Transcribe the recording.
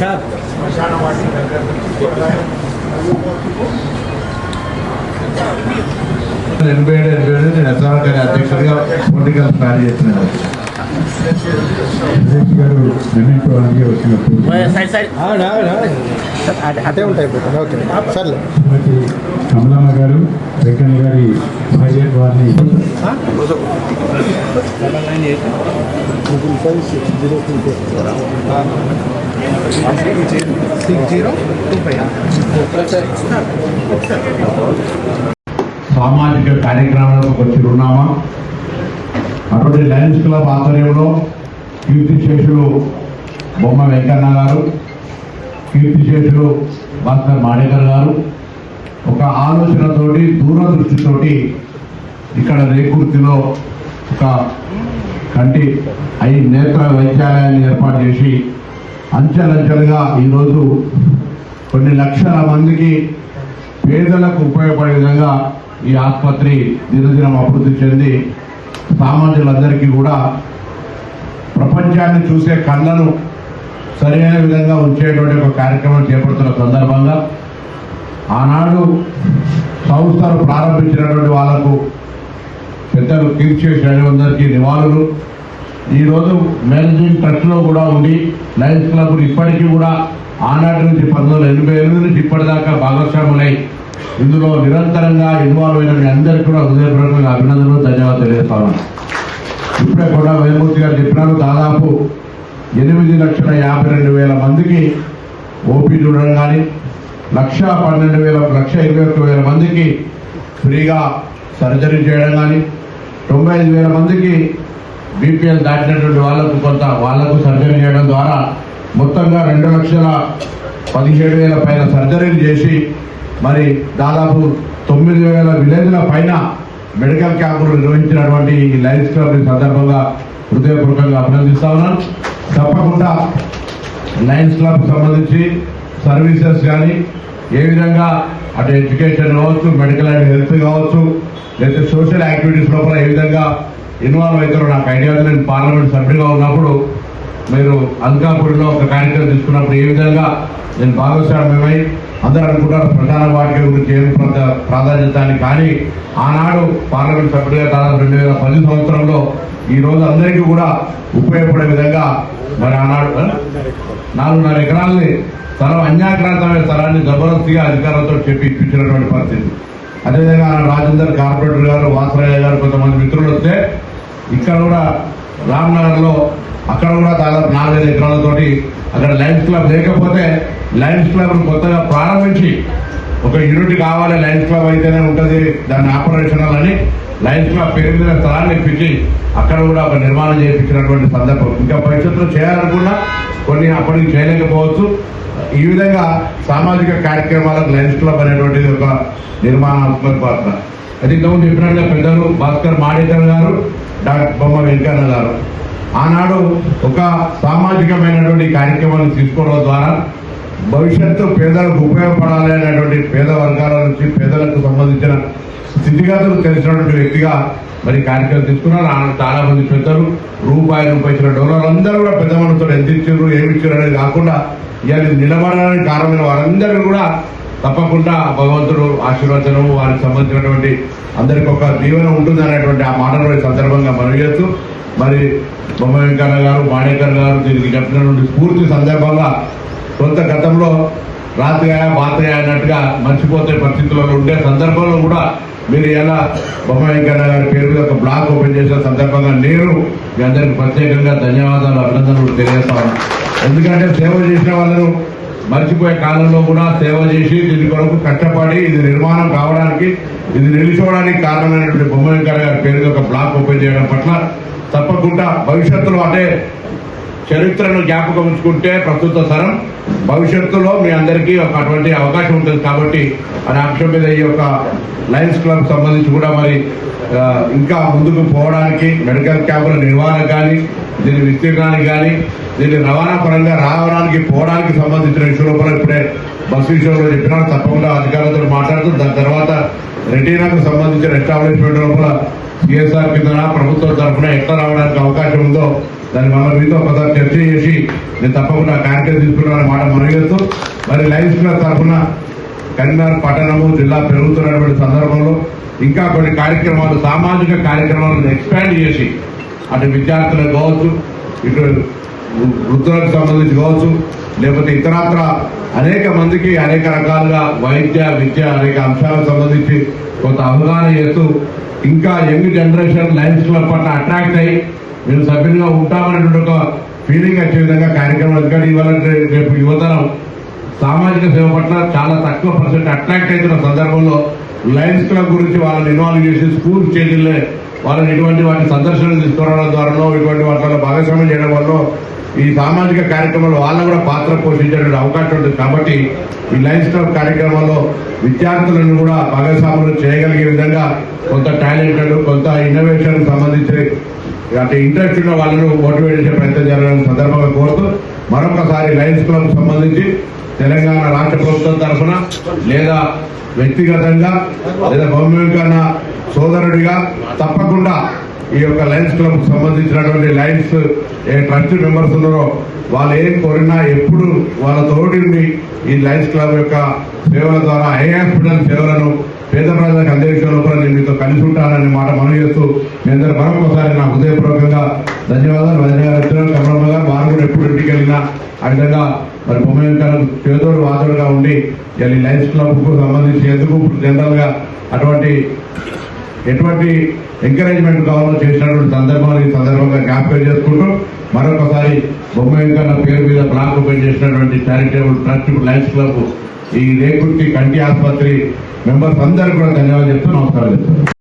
నేను ఎస్ఆర్గారి అధ్యక్షుడిగా political plan చేస్తున్నాను. గారు నిర్ణయించడానికి వచ్చినప్పుడు అటే ఉంటాయి. ఓకే సర్లే. కమలమ్మ గారు వెంకన్న గారి భార్య వారిని సామాజిక కార్యక్రమాలకు వచ్చి ఉన్నామా. అటువంటి లయన్స్ క్లబ్ ఆధ్వర్యంలో కీర్తిశేషులు బొమ్మ వెంకన్న గారు, కీర్తిశేషులు భాస్కర్ మాడేకర్ గారు ఒక ఆలోచనతోటి దూరదృష్టితోటి ఇక్కడ రేకుర్తిలో ఒక కంటి నేత్ర వైద్యాలయాన్ని ఏర్పాటు చేసి అంచెలంచెలుగా ఈరోజు కొన్ని లక్షల మందికి పేదలకు ఉపయోగపడే విధంగా ఈ ఆసుపత్రి దినదినం అభివృద్ధి చెంది సామాన్యులందరికీ కూడా ప్రపంచాన్ని చూసే కళ్ళను సరైన విధంగా ఉంచేటువంటి ఒక కార్యక్రమం చేపడుతున్న సందర్భంగా ఆనాడు సంస్థలు ప్రారంభించినటువంటి వాళ్లకు పెద్దలు కీర్తిశేషులందరికీ నివాళులు. ఈరోజు మేనేజింగ్ ట్రస్ట్లో కూడా ఉండి లయన్స్ క్లబ్ ఇప్పటికీ కూడా ఆనాటి నుంచి 1988 నుంచి ఇప్పటిదాకా భాగస్వాములై ఇందులో నిరంతరంగా ఇన్వాల్వ్ అయిన మీ అందరికీ కూడా హృదయపూర్వకంగా అభినందనలు, ధన్యవాదాలు తెలియజేస్తాను. ఇప్పుడే కూడా వేమూర్తి గారు చెప్పినారు, దాదాపు 8,52,000 మందికి ఓపీ చూడడం కానీ 1,12,000 మందికి ఫ్రీగా సర్జరీ చేయడం కానీ 95,000 మందికి బీపీఎల్ దాటినటువంటి వాళ్లకు సర్జరీ చేయడం ద్వారా మొత్తంగా 2,17,000 పైన సర్జరీలు చేసి మరి దాదాపు 9,000 విలేజ్ల పైన మెడికల్ క్యాంపులు నిర్వహించినటువంటి ఈ లయన్స్ క్లబ్ సందర్భంగా హృదయపూర్వకంగా అభినందిస్తా ఉన్నాను. తప్పకుండా లయన్స్ క్లబ్ సంబంధించి సర్వీసెస్ కానీ ఏ విధంగా అటు ఎడ్యుకేషన్ కావచ్చు, మెడికల్ అండ్ హెల్త్ కావచ్చు, లేదా సోషల్ యాక్టివిటీస్ లోపల ఏ విధంగా ఇన్వాల్వ్ అవుతారో నాకు ఐడియా. నేను పార్లమెంట్ సభ్యుడిగా ఉన్నప్పుడు మీరు అంకాపూడిలో ఒక కార్యక్రమం తీసుకున్నప్పుడు ఏ విధంగా నేను భాగస్వామ్యమై అందరూ అనుకుంటారు శ్మశాన వాటిక గురించి ఏం ప్రాధాన్యత అని. కానీ ఆనాడు పార్లమెంట్ సభ్యుడిగా దాదాపు 2010 సంవత్సరంలో ఈరోజు అందరికీ కూడా ఉపయోగపడే విధంగా మరి ఆనాడు 4.5 ఎకరాలని స్థలం అన్యాక్రాంతమైన స్థలాన్ని జబర్దస్తిగా అధికారులతో చెప్పి ఇప్పించినటువంటి పరిస్థితి. అదేవిధంగా రాజేందర్ కార్పొరేటర్ గారు, వాసరయ్య గారు కొంతమంది మిత్రులు వస్తే ఇక్కడ కూడా రామ్నగర్లో అక్కడ కూడా దాదాపు 4,5 ఎకరాలతోటి అక్కడ లయన్స్ క్లబ్ లేకపోతే లయన్స్ క్లబ్ కొత్తగా ప్రారంభించి ఒక యూనిట్ కావాలి, లయన్స్ క్లబ్ అయితేనే ఉంటుంది దాని ఆపరేషనల్ అని లయన్స్ క్లబ్ పేరు మీద స్థలాన్ని ఇప్పించి అక్కడ కూడా ఒక నిర్మాణం చేయించినటువంటి సందర్భం. ఇంకా భవిష్యత్తులో చేయాలనుకున్నా కొన్ని అప్పటికి చేయలేకపోవచ్చు. ఈ విధంగా సామాజిక కార్యక్రమాలకు లయన్స్ క్లబ్ అనేటువంటిది ఒక నిర్మాణాత్మక పాత్ర. అది ఇంతకుముందు చెప్పినట్టుగా పెద్దలు భాస్కర్ మాడేకర్ గారు, డాక్టర్ బొమ్మ వెంకన్న గారు ఆనాడు ఒక సామాజికమైనటువంటి కార్యక్రమాన్ని తీసుకోవడం ద్వారా భవిష్యత్తు పేదలకు ఉపయోగపడాలి అనేటువంటి పేద వర్గాల నుంచి పేదలకు సంబంధించిన స్థితిగతులు తెలిసినటువంటి వ్యక్తిగా మరి కార్యక్రమం తీసుకున్నారు. చాలా మంది పెద్దలు రూపాయి ఇచ్చిన డోనర్లు అందరూ కూడా పెద్ద మనసుతో ఎంత ఇచ్చారు, ఏమి ఇచ్చారు అనేది కాకుండా ఇవాళ నిలబడడానికి కారణమైన వారందరూ కూడా తప్పకుండా భగవంతుడు ఆశీర్వచనం వారికి సంబంధించినటువంటి అందరికి ఒక దీవెన ఉంటుంది అనేటువంటి ఆ మాటలు సందర్భంగా మనవి చేస్తూ మరి బొమ్మ వెంకన్న గారు, మాడేకర్ గారు దీనికి చెప్పినటువంటి స్ఫూర్తి సందర్భంగా కొంత గతంలో రాత్రిగా బాతగా అన్నట్టుగా మర్చిపోతే పరిస్థితుల్లో ఉండే సందర్భంలో కూడా మీరు ఎలా బొమ్మ వెంకన్న గారి పేరు మీద ఒక బ్లాగ్ ఓపెన్ చేసిన సందర్భంగా నేను మీ అందరికి ప్రత్యేకంగా ధన్యవాదాలు, అభినందనలు తెలియజేస్తాను. ఎందుకంటే సేవ చేసిన వాళ్ళను మర్చిపోయే కాలంలో కూడా సేవ చేసి దీని కొరకు కష్టపడి ఇది నిర్మాణం కావడానికి, ఇది నిలిచోవడానికి కారణమైనటువంటి బొమ్మ వెంకన్న గారి పేరు ఒక బ్లాగ్ ఓపెన్ చేయడం పట్ల తప్పకుండా భవిష్యత్తులో అంటే చరిత్రను జ్ఞాపకం ఉంచుకుంటే ప్రస్తుత తరం భవిష్యత్తులో మీ అందరికీ ఒక అటువంటి అవకాశం ఉంటుంది. కాబట్టి అనే అంశం మీద ఈ యొక్క లయన్స్ క్లబ్ సంబంధించి కూడా మరి ఇంకా ముందుకు పోవడానికి మెడికల్ క్యాంపుల నిర్వహణ కానీ, దీని విస్తీర్ణానికి కానీ, దీన్ని రవాణా పరంగా రావడానికి పోవడానికి సంబంధించిన విషయం లోపల ఇప్పుడే బస్సు విషయంలో చెప్పినారు. తప్పకుండా అధికారులతో మాట్లాడుతూ దాని తర్వాత రెటీనాకు సంబంధించిన ఎస్టాబ్లిష్మెంట్ లోపల సిఎస్ఆర్ కింద ప్రభుత్వం తరఫున ఎట్లా రావడానికి అవకాశం ఉందో దాని వల్ల మీతో ఒకసారి చర్చ చేసి నేను తప్పకుండా కార్యక్రమం తీసుకున్నాను మాట మనవి చేస్తూ మరి లయన్స్ క్లబ్ తరఫున కరీంనగర్ పట్టణము జిల్లా పెరుగుతున్నటువంటి సందర్భంలో ఇంకా కొన్ని కార్యక్రమాలు సామాజిక కార్యక్రమాలను ఎక్స్పాండ్ చేసి అటు విద్యార్థులకు కావచ్చు ఇటు వృద్ధులకు సంబంధించి కావచ్చు లేకపోతే ఇతరత్ర అనేక మందికి అనేక రకాలుగా వైద్య విద్య అనేక అంశాలకు సంబంధించి కొంత అవగాహన చేస్తూ ఇంకా యంగ్ జనరేషన్ లయన్స్ క్లబ్ పట్ల అట్రాక్ట్ అయ్యి మేము సభ్యులుగా ఉంటామనేటువంటి ఒక ఫీలింగ్ వచ్చే విధంగా కార్యక్రమాలు ఎందుకంటే ఇవాళ రేపు యువతరం సామాజిక సేవ పట్ల చాలా తక్కువ పర్సెంట్ అట్రాక్ట్ అవుతున్న సందర్భంలో లయన్స్ క్లబ్ గురించి వాళ్ళని ఇన్వాల్వ్ చేసి స్కూల్ స్టేజ్లే వాళ్ళని ఇటువంటి వాటి సందర్శనలు తీసుకురావడం ద్వారానో ఇటువంటి వాటిలో భాగస్వామ్యం చేయడం వల్ల ఈ సామాజిక కార్యక్రమంలో వాళ్ళకు కూడా పాత్ర పోషించే అవకాశం ఉంటుంది కాబట్టి ఈ లయన్స్ క్లబ్ కార్యక్రమంలో విద్యార్థులను కూడా భాగస్వాములు చేయగలిగే విధంగా కొంత టాలెంటెడ్ కొంత ఇన్నోవేషన్ సంబంధించి అంటే ఇంట్రెస్ట్ ఉన్న వాళ్ళను మోటివేట్ చేసే ప్రయత్నం జరగాలని సందర్భంగా కోరుతూ మరొకసారి లయన్స్ క్లబ్ సంబంధించి తెలంగాణ రాష్ట్ర ప్రభుత్వం తరఫున లేదా వ్యక్తిగతంగా లేదా బహుముఖన సోదరుడిగా తప్పకుండా ఈ యొక్క లయన్స్ క్లబ్ సంబంధించినటువంటి లయన్స్ ట్రస్ట్ మెంబర్స్ ఉన్నారో వాళ్ళు ఏం కోరినా ఎప్పుడు వాళ్ళ తోటి ఈ లయన్స్ క్లబ్ యొక్క సేవల ద్వారా ఐ హాస్పిటల్ సేవలను పేద ప్రజలకు అందించే లోపల నేను మీతో కలిసి ఉంటాననే మాట మనవి చేస్తూ మీ అందరూ మరొకసారి నా హృదయపూర్వకంగా ధన్యవాదాలు కమలమ్మ గారు వారు కూడా ఎప్పుడు ఇంటికి వెళ్ళినా ఆ విధంగా మరి బొమ్మయంకరం చేదోడు వాదోడుగా ఉండి ఈ లయన్స్ క్లబ్ కు సంబంధించి ఎందుకు జనరల్ గా ఎటువంటి ఎంకరేజ్మెంట్ కావాలో చేసినటువంటి సందర్భాలు ఈ సందర్భంగా జ్ఞాపకం చేసుకుంటూ మరొకసారి బొమ్మయంకన్న పేరు మీద బ్లాక్ ఓపెన్ చేసినటువంటి చారిటబుల్ ట్రస్ట్ లయన్స్ క్లబ్ ఈ రేకుర్తి కంటి ఆసుపత్రి మెంబర్స్ అందరికీ కూడా ధన్యవాదాలు చెప్తూ నమస్కారం చెప్తాను.